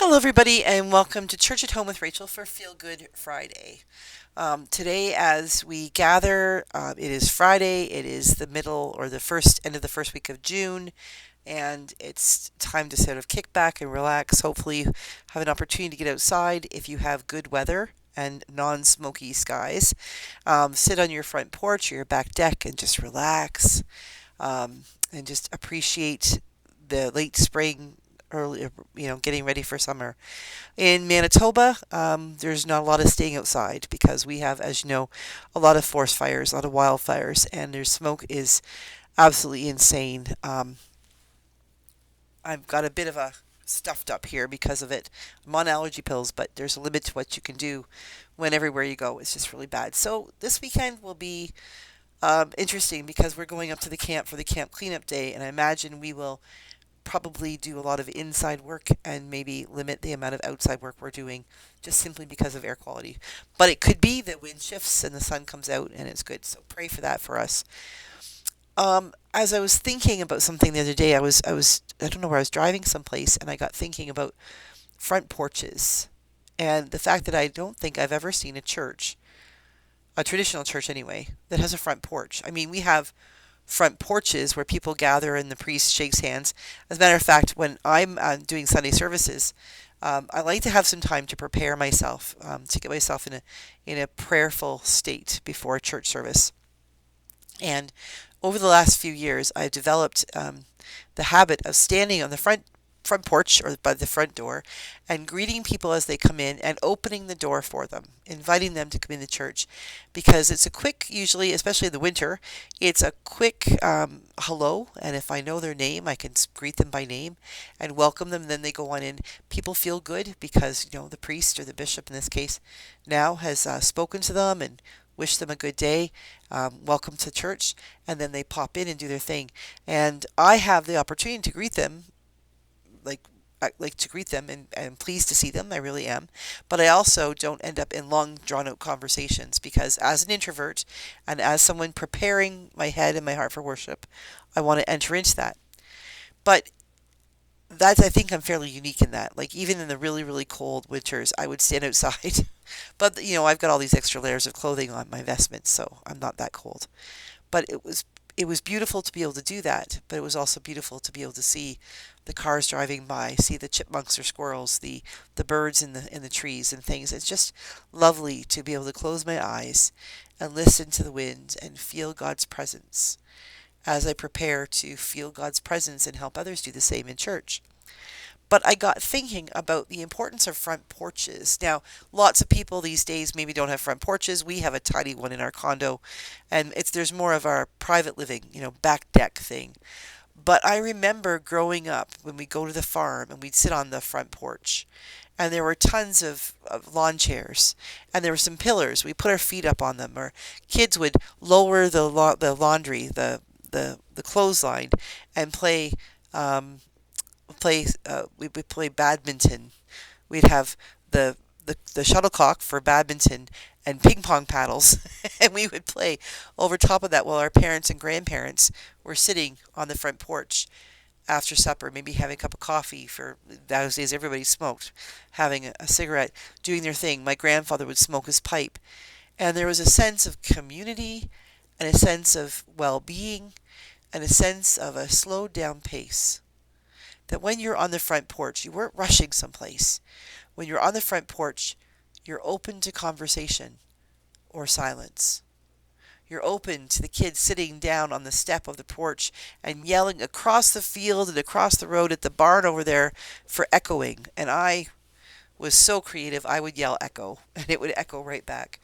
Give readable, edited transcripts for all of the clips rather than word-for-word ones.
Hello, everybody, and welcome to Church at Home with Rachel for Feel Good Friday. Today, as we gather, it is Friday. It is the middle or the first end of the first week of June, and it's time to sort of kick back and relax. Hopefully, you have an opportunity to get outside if you have good weather and non-smoky skies. Sit on your front porch or your back deck and just relax, and just appreciate the late spring, early, getting ready for summer. In Manitoba, there's not a lot of staying outside because we have, as you know, a lot of forest fires, a lot of wildfires, and their smoke is absolutely insane. I've got a bit of a stuffed up here because of it. I'm on allergy pills, but there's a limit to what you can do when everywhere you go it's just really bad. So this weekend will be interesting because we're going up to the camp for the camp cleanup day, and I imagine we will probably do a lot of inside work and maybe limit the amount of outside work we're doing just simply because of air quality. But it could be that wind shifts and the sun comes out and it's good. So pray for that for us. As I was thinking about something the other day, I don't know where I was driving someplace and I got thinking about front porches and the fact that I don't think I've ever seen a church, a traditional church anyway, that has a front porch. I mean, we have front porches where people gather and the priest shakes hands. As a matter of fact, when I'm doing Sunday services, I like to have some time to prepare myself, to get myself in a prayerful state before a church service. And over the last few years, I've developed the habit of standing on the front porch or by the front door and greeting people as they come in and opening the door for them, inviting them to come in the church because it's a quick, usually, especially in the winter, it's a quick hello. And if I know their name, I can greet them by name and welcome them. Then they go on in. People feel good because, the priest or the bishop in this case now has spoken to them and wish them a good day, welcome to church, and then they pop in and do their thing. And I have the opportunity to greet them like I like to greet them and I'm pleased to see them. I really am. But I also don't end up in long drawn out conversations because as an introvert and as someone preparing my head and my heart for worship, I want to enter into that. But that's I think I'm fairly unique in that. Like even in the really, really cold winters, I would stand outside. But I've got all these extra layers of clothing on my vestments, so I'm not that cold. But it was beautiful to be able to do that, but it was also beautiful to be able to see the cars driving by, see the chipmunks or squirrels, the birds in the trees and things. It's just lovely to be able to close my eyes and listen to the wind and feel God's presence as I prepare to feel God's presence and help others do the same in church. But I got thinking about the importance of front porches. Now, lots of people these days maybe don't have front porches. We have a tiny one in our condo, and there's more of our private living, back deck thing. But I remember growing up when we go to the farm and we'd sit on the front porch, and there were tons of lawn chairs, and there were some pillars. We put our feet up on them, or kids would lower the laundry, the clothesline, and um, we would play badminton. We'd have the shuttlecock for badminton and ping pong paddles, and we would play over top of that while our parents and grandparents were sitting on the front porch after supper, maybe having a cup of coffee. For those days, everybody smoked, having a cigarette, doing their thing. My grandfather would smoke his pipe, and there was a sense of community and a sense of well-being and a sense of a slowed down pace that when you're on the front porch, you weren't rushing someplace. When you're on the front porch, you're open to conversation or silence. You're open to the kids sitting down on the step of the porch and yelling across the field and across the road at the barn over there for echoing. And I was so creative, I would yell echo, and it would echo right back.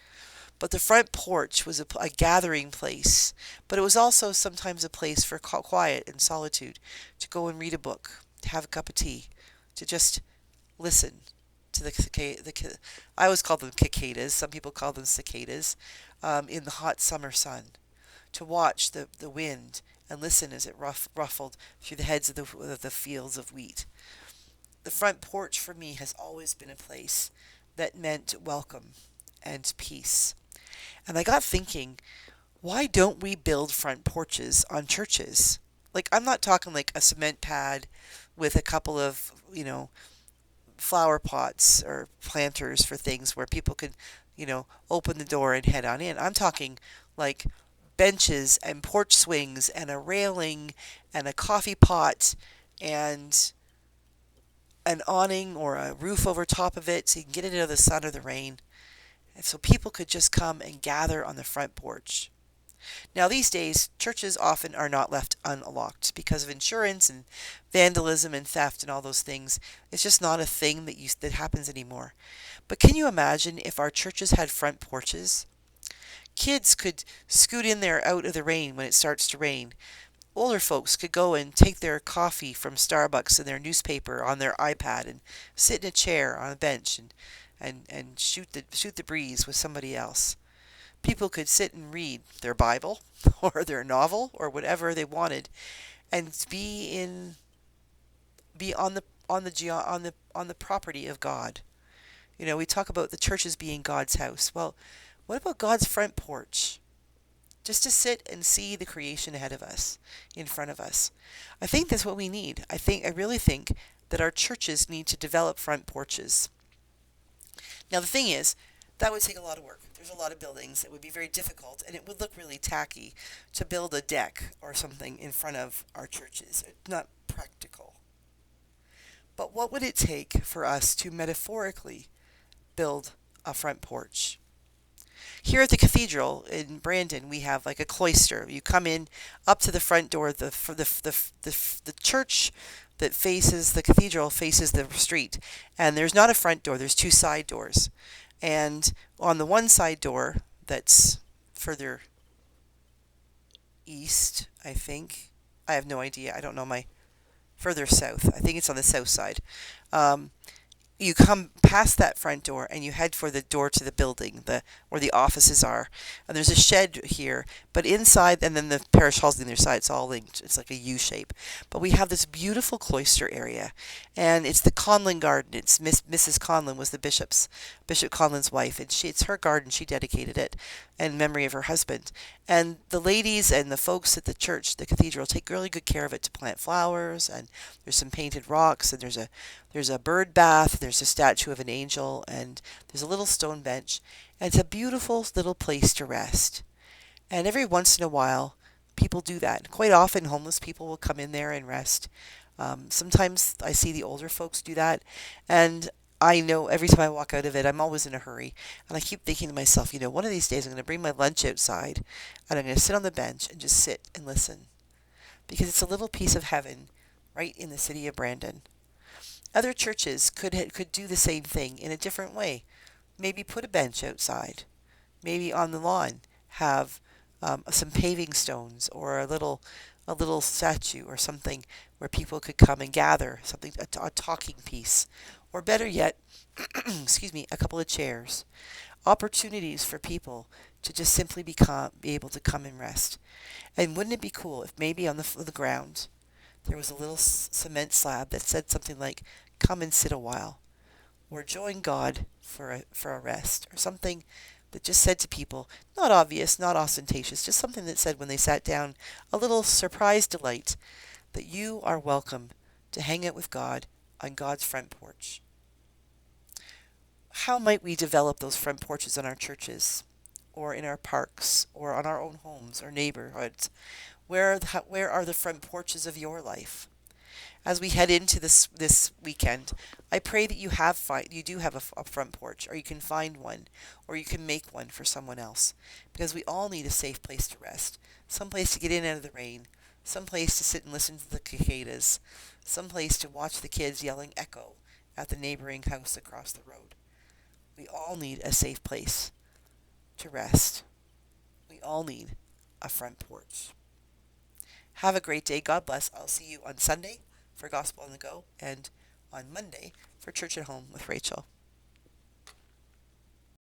But the front porch was a gathering place, but it was also sometimes a place for quiet and solitude, to go and read a book, to have a cup of tea, to just listen to I always call them cicadas. Some people call them cicadas, in the hot summer sun, to watch the wind and listen as it ruffled through the heads of the fields of wheat. The front porch for me has always been a place that meant welcome and peace. And I got thinking, why don't we build front porches on churches? Like, I'm not talking like a cement pad with a couple of, flower pots or planters for things where people could, open the door and head on in. I'm talking like benches and porch swings and a railing and a coffee pot and an awning or a roof over top of it so you can get it out of the sun or the rain. And so people could just come and gather on the front porch. Now, these days, churches often are not left unlocked because of insurance and vandalism and theft and all those things. It's just not a thing that happens anymore. But can you imagine if our churches had front porches? Kids could scoot in there out of the rain when it starts to rain. Older folks could go and take their coffee from Starbucks and their newspaper on their iPad and sit in a chair on a bench and shoot the breeze with somebody else. People could sit and read their Bible or their novel or whatever they wanted and be on the property of God. We talk about the church as being God's house. Well, what about God's front porch? Just to sit and see the creation ahead of us, in front of us. I think that's what we need. I really think that our churches need to develop front porches. Now the thing is, that would take a lot of work. There's a lot of buildings. It would be very difficult, and it would look really tacky to build a deck or something in front of our churches. It's not practical. But what would it take for us to metaphorically build a front porch? Here at the cathedral in Brandon, we have like a cloister. You come in up to the front door. The church that faces the cathedral faces the street, and there's not a front door. There's two side doors, and on the one side door that's further east, I think. I have no idea. I don't know my further south. I think it's on the south side. Um, you come past that front door and you head for the door to the building, where the offices are. And there's a shed here, but inside, and then the parish hall's on the other side. It's all linked. It's like a U shape. But we have this beautiful cloister area, and it's the Conlin garden. It's Mrs. Conlin was Bishop Conlin's wife, and it's her garden. She dedicated it in memory of her husband. And the ladies and the folks at the church, the cathedral, take really good care of it to plant flowers, and there's some painted rocks, and there's a bird bath, there's a statue of an angel, and there's a little stone bench, and it's a beautiful little place to rest. And every once in a while, people do that. Quite often, homeless people will come in there and rest. Sometimes I see the older folks do that, and I know every time I walk out of it, I'm always in a hurry, and I keep thinking to myself, one of these days I'm going to bring my lunch outside, and I'm going to sit on the bench and just sit and listen, because it's a little piece of heaven right in the city of Brandon. Other churches could do the same thing in a different way. Maybe put a bench outside. Maybe on the lawn have some paving stones or a little statue or something where people could come and gather, something a talking piece, or better yet, excuse me, a couple of chairs. Opportunities for people to just simply be able to come and rest. And wouldn't it be cool if maybe on the ground there was a little cement slab that said something like, "Come and sit a while," or "Join God for a rest," or something that just said to people, not obvious, not ostentatious, just something that said when they sat down, a little surprise delight that you are welcome to hang out with God on God's front porch. How might we develop those front porches in our churches, or in our parks, or on our own homes or neighborhoods? Where are the front porches of your life? As we head into this weekend, I pray that you do have a front porch, or you can find one, or you can make one for someone else, because we all need a safe place to rest, some place to get in out of the rain, some place to sit and listen to the cicadas, some place to watch the kids yelling echo at the neighboring house across the road. We all need a safe place to rest. We all need a front porch. Have a great day. God bless. I'll see you on Sunday for Gospel on the Go, and on Monday for Church at Home with Rachel.